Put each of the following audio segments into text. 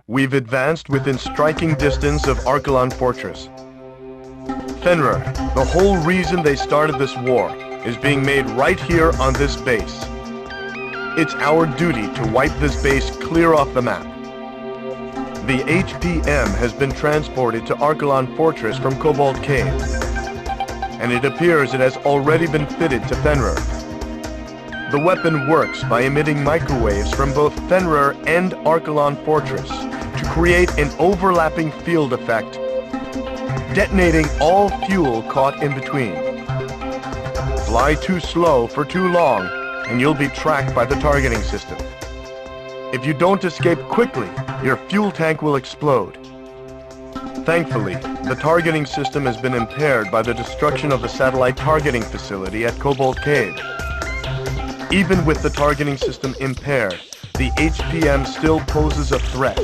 we've advanced within striking distance of Archelon Fortress. Fenrir, the whole reason they started this war is being made right here on this base. It's our duty to wipe this base clear off the map. The HPM has been transported to Archelon Fortress from Cobalt Cave, and it appears it has already been fitted to Fenrir. The weapon works by emitting microwaves from both Fenrir and Archelon Fortress to create an overlapping field effect, detonating all fuel caught in between. Fly too slow for too long, and you'll be tracked by the targeting system. If you don't escape quickly, your fuel tank will explode. Thankfully, the targeting system has been impaired by the destruction of the satellite targeting facility at Cobalt Cave. Even with the targeting system impaired, the HPM still poses a threat.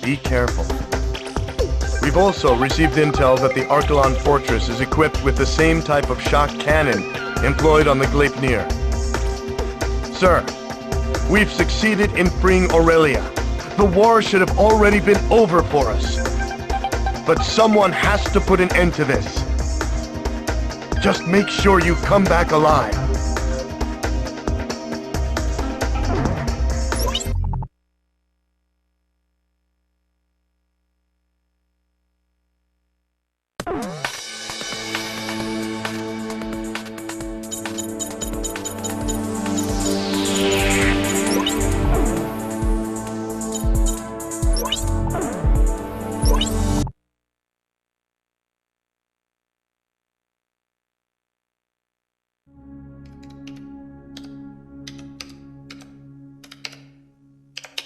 Be careful. We've also received intel that the Archelon Fortress is equipped with the same type of shock cannon employed on the Gleipnir. Sir, we've succeeded in freeing Aurelia. The war should have already been over for us. But someone has to put an end to this. Just make sure you come back alive.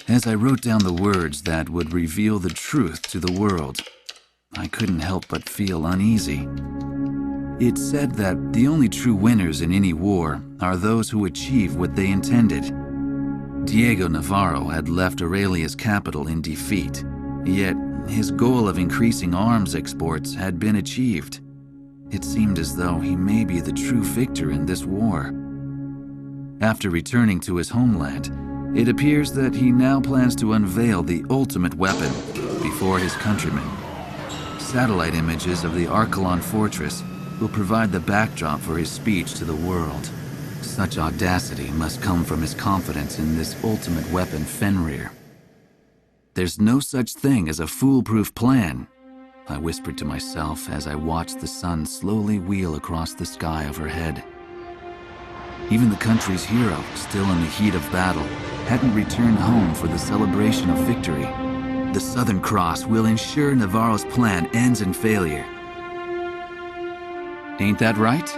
As I wrote down the words that would reveal the truth to the world, I couldn't help but feel uneasy. It said that the only true winners in any war are those who achieve what they intended. Diego Navarro had left Aurelia's capital in defeat, yet his goal of increasing arms exports had been achieved. It seemed as though he may be the true victor in this war. After returning to his homeland, it appears that he now plans to unveil the ultimate weapon before his countrymen. Satellite images of the Archelon Fortress will provide the backdrop for his speech to the world. Such audacity must come from his confidence in this ultimate weapon, Fenrir. There's no such thing as a foolproof plan, I whispered to myself as I watched the sun slowly wheel across the sky overhead. Even the country's hero, still in the heat of battle, hadn't returned home for the celebration of victory. The Southern Cross will ensure Navarro's plan ends in failure. Ain't that right?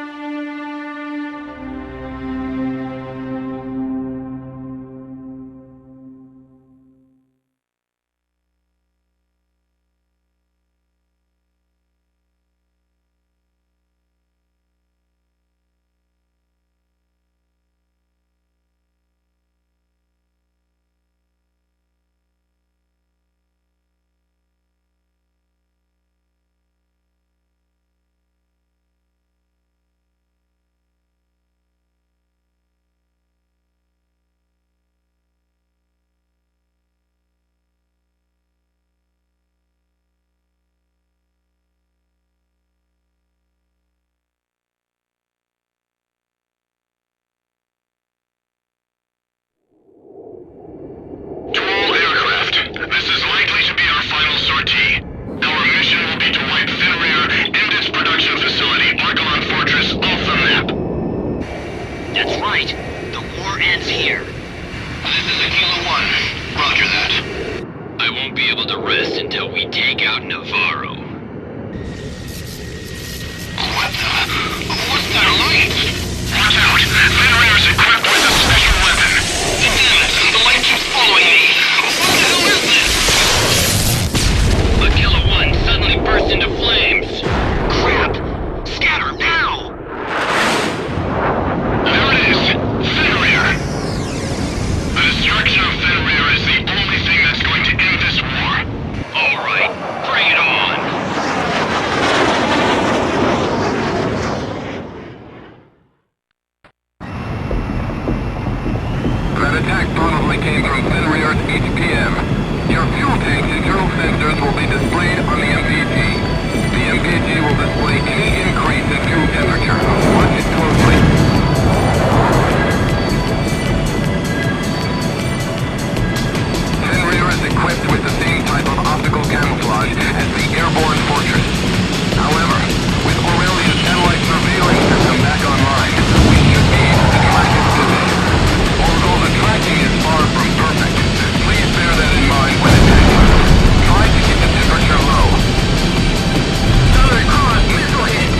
That attack probably came from Fenrir's HPM. Your fuel tank's internal sensors will be displayed on the MPG. The MPG will display any increase in fuel temperature. Watch it closely. Fenrir is equipped with the same type of optical camouflage as the airborne fortress. However, with Aurelia's satellite surveillance system back online, we should be able to track its position. Although the tracking is far from perfect, please bear that in mind when attacking. Try to keep the temperature low. Southern Cross missile hit!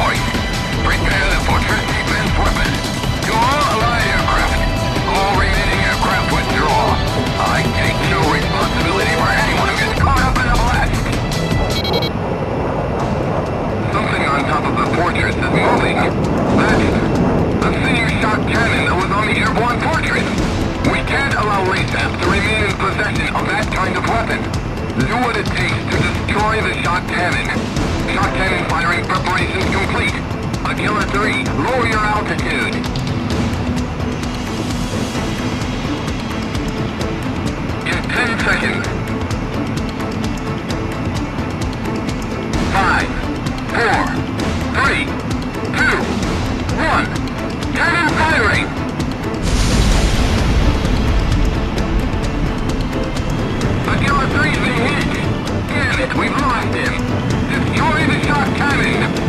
point. Prepare the fortress defense weapon. To all allied aircraft. All remaining aircraft withdraw. I take no responsibility for anyone who gets caught up in a blast. Something on top of the fortress is moving. That's the same shock cannon that was on the airborne fortress. We can't allow LASAP to remain in possession of that kind of weapon. Do what it takes to destroy the shock cannon. Shock cannon firing preparations complete. Killer 3, lower your altitude. In 10 seconds. 5, 4, 3, 2, 1. Cannon firing! Killer 3's been hit! Damn it, we've lost him! Destroy the shock cannon!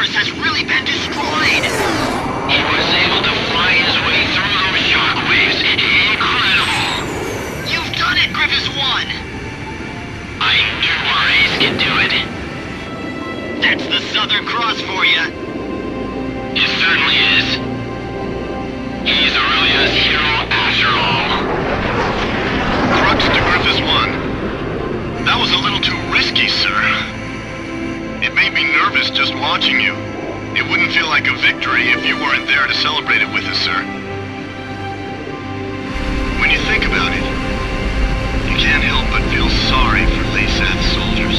Has really been destroyed! He was able to fly his way through those shockwaves. Incredible! You've done it, Griffiths-1! I knew our ace could do it. That's the Southern Cross for you. It certainly is. He's Aurealia's hero after all. Crux to Griffiths-1. That was a little too risky, sir. It made me nervous just watching you. It wouldn't feel like a victory if you weren't there to celebrate it with us, sir. When you think about it, you can't help but feel sorry for LASAT's soldiers.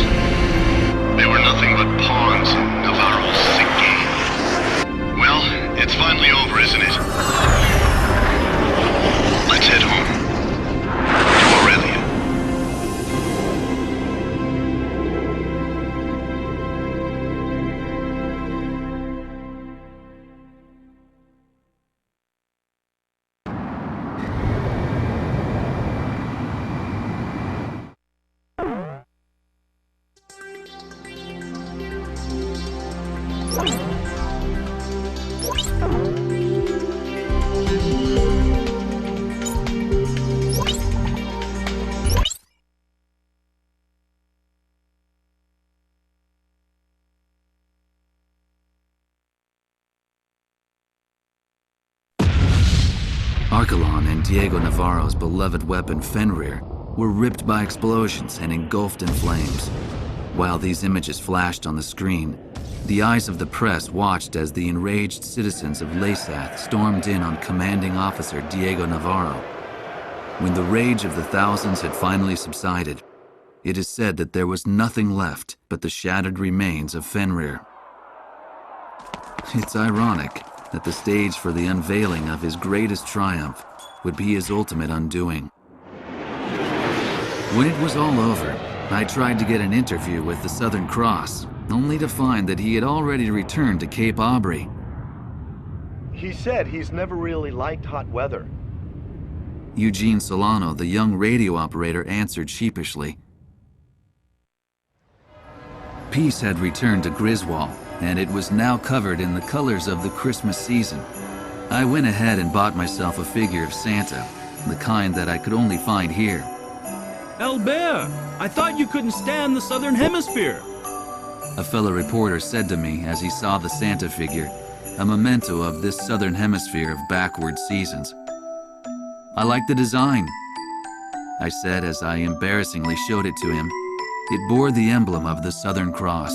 They were nothing but pawns in Navarro's sick game. Well, it's finally over, isn't it? Let's head home. To Aurelia. Archelon and Diego Navarro's beloved weapon Fenrir were ripped by explosions and engulfed in flames. While these images flashed on the screen, the eyes of the press watched as the enraged citizens of LASAT stormed in on commanding officer Diego Navarro. When the rage of the thousands had finally subsided, it is said that there was nothing left but the shattered remains of Fenrir. It's ironic that the stage for the unveiling of his greatest triumph would be his ultimate undoing. When it was all over, I tried to get an interview with the Southern Cross, only to find that he had already returned to Cape Aubrey. He said he's never really liked hot weather. Eugene Solano, the young radio operator, answered sheepishly. Peace had returned to Griswold, and it was now covered in the colors of the Christmas season. I went ahead and bought myself a figure of Santa, the kind that I could only find here. Albert, I thought you couldn't stand the Southern Hemisphere. A fellow reporter said to me as he saw the Santa figure, a memento of this Southern Hemisphere of backward seasons. I like the design, I said as I embarrassingly showed it to him. It bore the emblem of the Southern Cross.